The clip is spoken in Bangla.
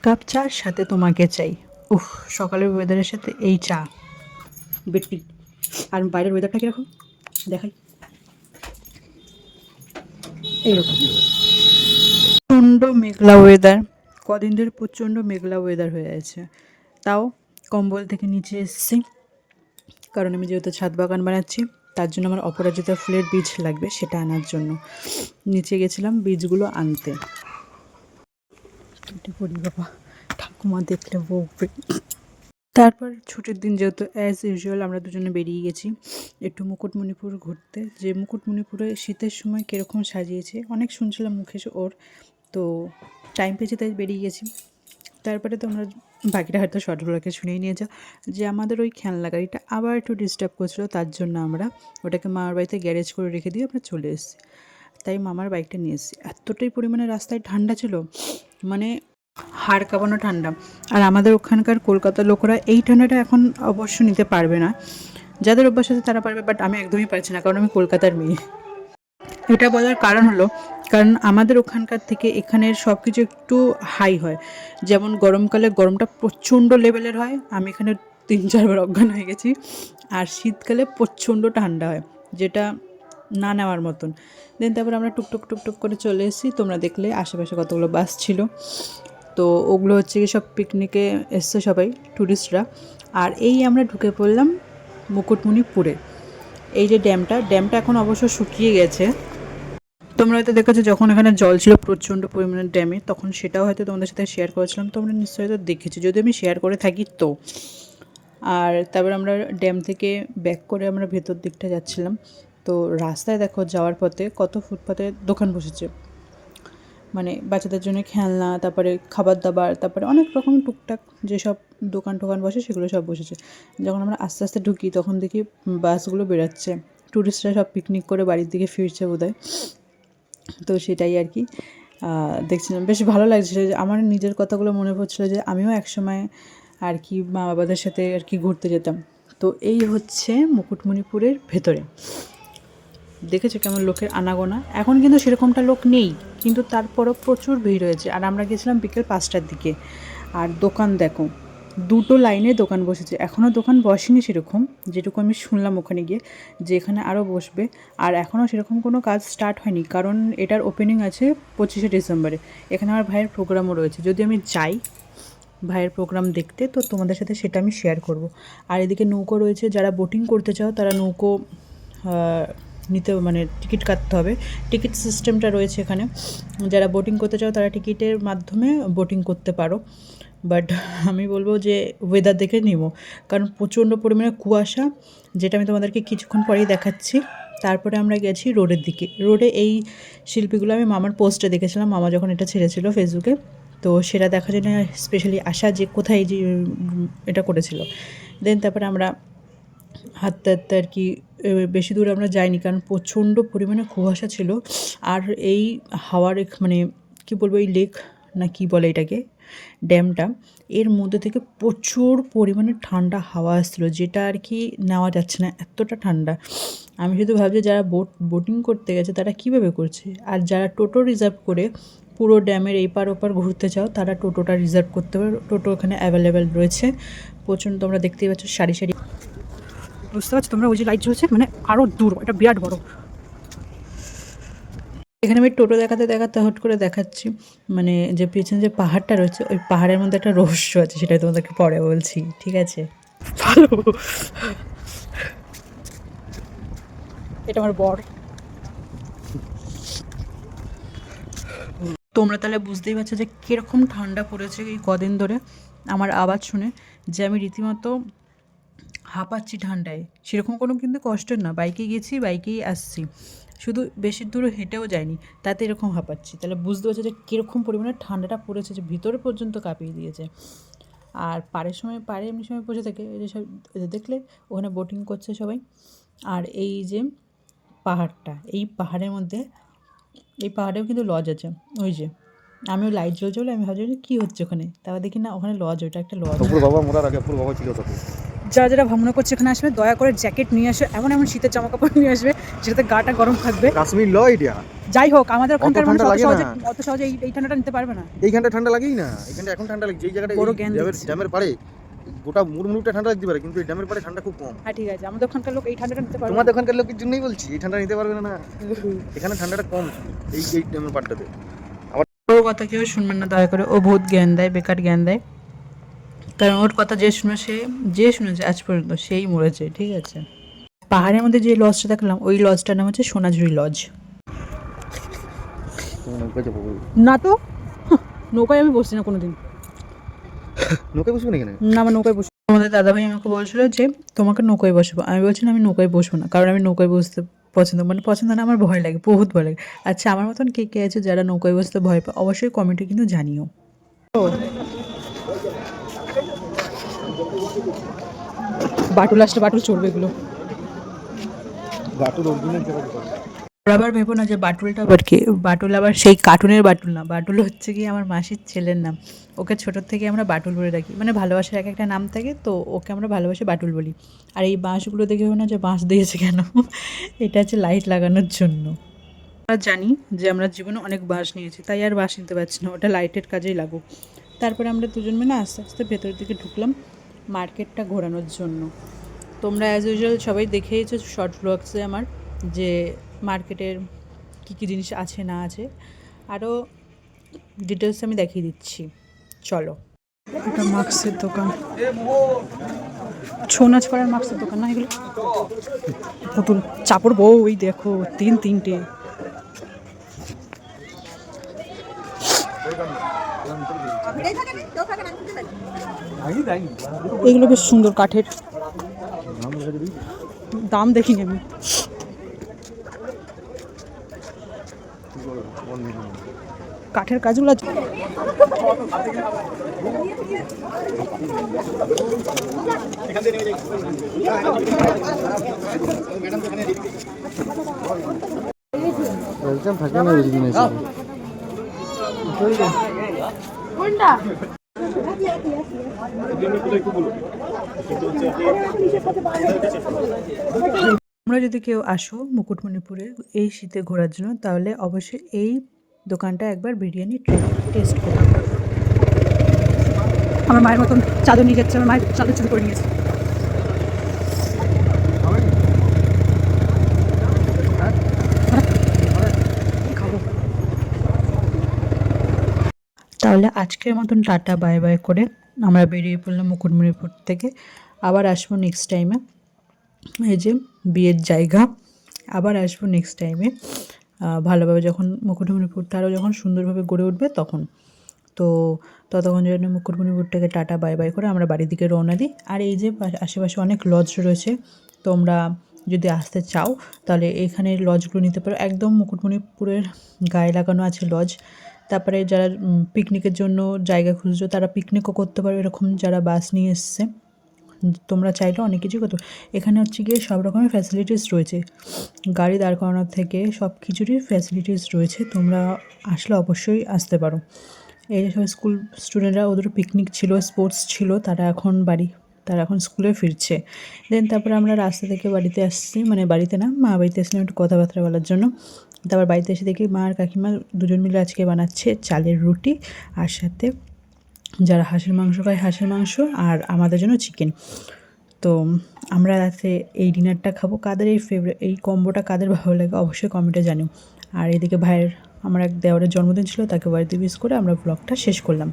কাপ চার সাথে তোমাকে চাই। উফ, সকালের ওয়েদারের সাথে এই চা বেটি। আর বাইরের ওয়েদারটা কীরকম দেখাই, এইরকম প্রচণ্ড মেঘলা ওয়েদার। কদিন ধরে প্রচণ্ড মেঘলা ওয়েদার হয়ে আছে। তাও কম্বল থেকে নিচে এসেছি, কারণ আমি যেহেতু ছাদ বাগান বানাচ্ছি তার জন্য আমার অপরাজিতা ফুলের বীজ লাগবে, সেটা আনার জন্য নিচে গেছিলাম বীজগুলো আনতে। কেটে পড়ি বাবা, ঠাকুমা দেখলে বকবে। তারপর ছুটির দিন যেহেতু অ্যাজ ইউজুয়াল আমরা দুজনে বেরিয়ে গেছি একটু মুকুটমণিপুর ঘুরতে। যে মুকুটমণিপুরে শীতের সময় কীরকম সাজিয়েছে অনেক শুনছিলাম মুখে ওর, তো টাইম পেয়েছি তাই বেরিয়ে গেছি। তারপরে তোমরা বাকিটা হয়তো শর্টগুলোকে শুনেই নিয়ে যাও যে আমাদের ওই খেলনা গাড়িটা আবার একটু ডিস্টার্ব করছিলো, তার জন্য আমরা ওটাকে মামার বাড়িতে গ্যারেজ করে রেখে দিয়ে আমরা চলে এসেছি। তাই মামার বাইকটা নিয়ে এসেছি। এতটাই পরিমাণে রাস্তায় ঠান্ডা ছিল, মানে হাড় কাঁপানো ঠান্ডা। আর আমাদের ওখানকার কলকাতার লোকেরা এই ঠান্ডাটা এখন অবশ্য নিতে পারবে না, যাদের অভ্যাস আছে তারা পারবে, বাট আমি একদমই পারছি না, কারণ আমি কলকাতার মেয়ে। এটা বলার কারণ হলো, কারণ আমাদের ওখানকার থেকে এখানের সব কিছু একটু হাই হয়। যেমন গরমকালে গরমটা প্রচণ্ড লেভেলের হয়, আমি এখানে 3-4 বার অজ্ঞান হয়ে গেছি। আর শীতকালে প্রচণ্ড ঠান্ডা হয়, যেটা না নেওয়ার মতন। দেন তারপর আমরা টুকটুক টুকটুক করে চলে এসেছি। তোমরা দেখলে আশেপাশে কতগুলো বাস ছিল, তো ওগুলো হচ্ছে কি সব পিকনিকে এসছে সবাই ট্যুরিস্টরা। আর এই আমরা ঢুকে পড়লাম মুকুটমণিপুরে। এই যে ড্যামটা এখন অবশ্য শুকিয়ে গেছে। তোমরা হয়তো দেখেছো যখন এখানে জল ছিল প্রচণ্ড পরিমাণে ড্যামে, তখন সেটাও হয়তো তোমাদের সাথে শেয়ার করেছিলাম, তোমরা নিশ্চয়ই হয়তো দেখেছো, যদি আমি শেয়ার করে থাকি তো। আর তারপর আমরা ড্যাম থেকে ব্যাক করে আমরা ভেতর দিকটা যাচ্ছিলাম। তো রাস্তায় দেখো যাওয়ার পথে কত ফুটপাতে দোকান বসেছে, মানে বাচ্চাদের জন্য খেলনা, তারপরে খাবার দাবার, তারপরে অনেক রকম টুকটাক যেসব দোকান টোকান বসে সেগুলো সব বসেছে। যখন আমরা আস্তে আস্তে ঢুকি তখন দেখি বাসগুলো বেরোচ্ছে, ট্যুরিস্টরা সব পিকনিক করে বাড়ির দিকে ফিরছে বোধহয়। তো সেটাই আর কি দেখছিলাম, বেশ ভালো লাগছিলো। যে আমার নিজের কথাগুলো মনে পড়ছিলো যে আমিও একসময় আর কি মা বাবাদের সাথে আর কি ঘুরতে যেতাম। তো এই হচ্ছে মুকুটমণিপুরের ভেতরে। দেখেছো কেমন লোকের আনাগোনা। এখন কিন্তু সেরকমটা লোক নেই, কিন্তু তারপরও প্রচুর ভিড় হয়েছে। আর আমরা গেছিলাম বিকেল 5টার দিকে। আর দোকান দেখো, দুটো লাইনে দোকান বসেছে, এখনও দোকান বসেনি সেরকম, যেটুকু আমি শুনলাম ওখানে গিয়ে যে এখানে আরও বসবে। আর এখনও সেরকম কোনো কাজ স্টার্ট হয়নি, কারণ এটার ওপেনিং আছে 25শে ডিসেম্বরে। এখানে আমার ভাইয়ের প্রোগ্রামও রয়েছে, যদি আমি যাই ভাইয়ের প্রোগ্রাম দেখতে তো তোমাদের সাথে সেটা আমি শেয়ার করব। আর এদিকে নৌকো রয়েছে, যারা বোটিং করতে চাও তারা নৌকো নিতে, মানে টিকিট কাটতে হবে। টিকিট সিস্টেমটা রয়েছে এখানে, যারা বোটিং করতে চাও তারা টিকিটের মাধ্যমে বোটিং করতে পারো। বাট আমি বলবো যে ওয়েদার দেখে নিব, কারণ প্রচণ্ড পরিমাণে কুয়াশা, যেটা আমি তোমাদেরকে কিছুক্ষণ পরেই দেখাচ্ছি। তারপরে আমরা গেছি রোডের দিকে। রোডে এই শিল্পীগুলো আমি মামার পোস্টে দেখেছিলাম, মামা যখন এটা ছেড়েছিল ফেসবুকে, তো সেটা দেখার জন্য স্পেশালি আসা যে কোথায় যে এটা করেছিল। দেন তারপরে আমরা হাঁটতে হাঁটতে আর কি বেশি দূর আমরা যাইনি, কারণ প্রচণ্ড পরিমাণে কুয়াশা ছিল। আর এই হাওয়ার মানে কি বলবো, এই লেক না কি বলে এটাকে, ড্যামটা, এর মধ্যে থেকে প্রচুর পরিমাণে ঠান্ডা হাওয়া আসছিলো, যেটা আর কি নেওয়া যাচ্ছে না, এতটা ঠান্ডা। আমি শুধু ভাবছি যারা বোটিং করতে গেছে তারা কীভাবে করছে। আর যারা টোটো রিজার্ভ করে পুরো ড্যামের এই পার ওপার ঘুরতে চাও তারা টোটোটা রিজার্ভ করতে পারো, টোটো এখানে অ্যাভেলেবেল রয়েছে প্রচণ্ড। তোমরা দেখতেই পাচ্ছ সারি সারি, বুঝতে পারছো তোমরা, ওই যে লাইট জ্বলছে, মানে আরও দূর, এটা বিরাট বড়। এখানে আমি টোটো দেখাতে দেখাতে হট করে দেখাচ্ছি, মানে যে পিছনে যে পাহাড়টা রয়েছে ওই পাহাড়ের মধ্যে একটা রহস্য আছে, সেটাই তোমাদেরকে পরে বলছি, ঠিক আছে? ভালো, এটা আমার বর। তোমরা তাহলে বুঝতেই পারছো যে কীরকম ঠান্ডা পড়েছে এই কদিন ধরে আমার আওয়াজ শুনে, যে আমি রীতিমতো হাঁপাচ্ছি ঠান্ডায়। সেরকম কোনো কিন্তু কষ্টের না, বাইকে গেছি বাইকেই আসছি, শুধু বেশি দূর হেঁটেও যায়নি, তাতে এরকম হাঁপাচ্ছি। তাহলে বুঝতে পারছো যে কীরকম পরিমাণে ঠান্ডাটা পড়েছে, যে ভিতরে পর্যন্ত কাঁপিয়ে দিয়েছে। আর পাড়ের সময় পাড়ে এমনি সময় বসে থাকে, এই যে সব দেখলে ওখানে বোটিং করছে সবাই। আর এই যে পাহাড়টা, এই পাহাড়ের মধ্যে, এই পাহাড়েও কিন্তু লজ আছে। ওই যে আমি ওই লাইট জ্বলছে বলে আমি ভাবছি কী হচ্ছে ওখানে, তারপর দেখি না ওখানে লজ, ওইটা একটা লজ। বাবা মোরার আগে বাবা ছিল সাথে যারা যারা ভ্রমণ করছে এখানে আসবে দয়া করে জ্যাকেট নিয়ে আসবে, এমন এমন শীতের জামা কাপড় নিয়ে আসবে যেটাতে গাটা গরম থাকবে। কাশ্মীর ল এটা। যাই হোক আমাদের ওখানকার মানুষ ঠান্ডা লাগে না। অত সহজে এই ঠান্ডাটা নিতে পারবে না। এইখানটা ঠান্ডা লাগেই না, এখানটা এখন ঠান্ডা লাগে যেই জায়গাটা বড় জ্ঞান ড্যামের পাড়ে গোটা মুড়মুড়টা ঠান্ডা লাগতে পারে, কিন্তু এই ড্যামের পাড়ে ঠান্ডা খুব কম। হ্যাঁ ঠিক আছে, আমাদের ওখানকার লোক এই ঠান্ডাটা নিতে পারবে। তোমাদের ওখানকার লোকের জন্যই বলছি এই ঠান্ডা নিতে পারবে না। এখানে ঠান্ডাটা কম এই ড্যামের পাড়টাতে। ওর কথা কেউ শুনবেন না দয়া করে, ও বহুত জ্ঞান দেয়, বেকার জ্ঞান দেয়। কারণ ওর কথা যে শুনেছে আজ পর্যন্ত সেই মরেছে, ঠিক আছে। পাহাড়ের মধ্যে যে লজটা দেখলাম ওই লজটার নাম হচ্ছে সোনাঝুরি লজ। না তো নৌকায় আমি বসছি না কোনোদিন। নৌকায় বসবো না এখানে? না আমার নৌকায় বসবো। আমাদের দাদাভাই আমাকে বলছিল যে তোমাকে নৌকায় বসবো, আমি বলছি না আমি নৌকায় বসবো না, কারণ আমি নৌকায় বসতে পছন্দ না, আমার ভয় লাগে, বহুত ভয় লাগে। আচ্ছা আমার মতন কে কে আছে যারা নৌকায় বসতে ভয় পায় অবশ্যই কমেন্টে কিন্তু জানিও। বাটুল আসলে বাটুল চড়বে এগুলো। আবার ভেবো না যে বাটুলটা আবার কি, বাটুল আবার সেই কার্টুনের বাটুল না, বাটুল হচ্ছে কি আমার মাসির ছেলের নাম। ওকে ছোটোর থেকে আমরা বাটুল বলে রাখি, মানে ভালোবাসার এক একটা নাম থাকে তো ওকে আমরা ভালোবাসে বাটুল বলি। আর এই বাঁশগুলো দেখে না যে বাঁশ দিয়েছে কেন, এটা হচ্ছে লাইট লাগানোর জন্য। আমরা জানি যে আমরা জীবনে অনেক বাঁশ নিয়েছি, তাই আর বাঁশ নিতে পারছি না, ওটা লাইটের কাজেই লাগুক। তারপরে আমরা দুজন মিলে আস্তে আস্তে ভেতরের দিকে ঢুকলাম মার্কেটটা ঘোরানোর জন্য। তোমরা অ্যাজ ইউজুয়াল সবাই দেখেইছো শর্ট ব্লগসে আমার যে মার্কেটের কী কী জিনিস আছে না আছে, আরও ডিটেলস আমি দেখিয়ে দিচ্ছি। চলো, এটা মাস্কের দোকান, ছৌ নাচ করার মাস্কের দোকান না এগুলো। পুতুল চাপড় বউ ওই দেখো তিনটে। এইগুলো বেশ সুন্দর কাঠের, দাম দেখিনি আমি। কাঠের কাজগুলো তোমরা যদি কেউ আসো মুকুটমণিপুরে এই শীতে ঘোরার জন্য তাহলে অবশ্যই এই দোকানটা একবার বিরিয়ানি টেস্ট করো। আমার মায়ের মতন চাদর নিয়ে যাচ্ছে, আমার মায়ের চাদর চুরি করে নিয়েছে। তাহলে আজকের মতন টাটা বাই বাই করে আমরা বেরিয়ে পড়লাম মুকুটমণিপুর থেকে। আবার আসবো নেক্সট টাইমে, এই যে বিয়ের জায়গা, আবার আসবো নেক্সট টাইমে ভালোভাবে যখন মুকুটমণিপুরটা আরও যখন সুন্দরভাবে গড়ে উঠবে তখন। তো ততক্ষণ জন্য মুকুটমণিপুরটাকে টাটা বাই বাই করে আমরা বাড়ির দিকে রওনা দিই। আর এই যে আশেপাশে অনেক লজ রয়েছে, তোমরা যদি আসতে চাও তাহলে এখানে লজগুলো নিতে পারো, একদম মুকুটমণিপুরের গায়ে লাগানো আছে লজ। তারপরে যারা পিকনিকের জন্য জায়গা খুঁজছো তারা পিকনিকও করতে পারো, এরকম যারা বাস নিয়ে এসছে। তোমরা চাইলে অনেক কিছুই করতে, এখানে হচ্ছে গিয়ে সব রকমের ফ্যাসিলিটিস রয়েছে, গাড়ি দাঁড় করানোর থেকে সব কিছুরই ফ্যাসিলিটিস রয়েছে, তোমরা আসলে অবশ্যই আসতে পারো। এই সব স্কুল স্টুডেন্টরা ওদের পিকনিক ছিল, স্পোর্টস ছিল, তারা এখন স্কুলে ফিরছে। দেন তারপরে আমরা রাস্তা থেকে বাড়িতে আসছি, মানে বাড়িতে না মা বাড়িতে আসলাম একটু কথাবার্তা বলার জন্য। তারপর বাড়িতে এসে দেখি মা আর কাকিমা দুজন মিলে আজকে বানাচ্ছে চালের রুটি, আর সাথে যারা হাঁসের মাংস খায় হাঁসের মাংস, আর আমাদের জন্য চিকেন। তো আমরা রাতে এই ডিনারটা খাবো। কাদের এই কম্বোটা কাদের ভালো লাগে অবশ্যই কমেন্টে জানিও। আর এদিকে ভাইয়ের আমার এক দেওরের জন্মদিন ছিল, তাকে বাড়িতে উইশ করে আমরা ব্লগটা শেষ করলাম।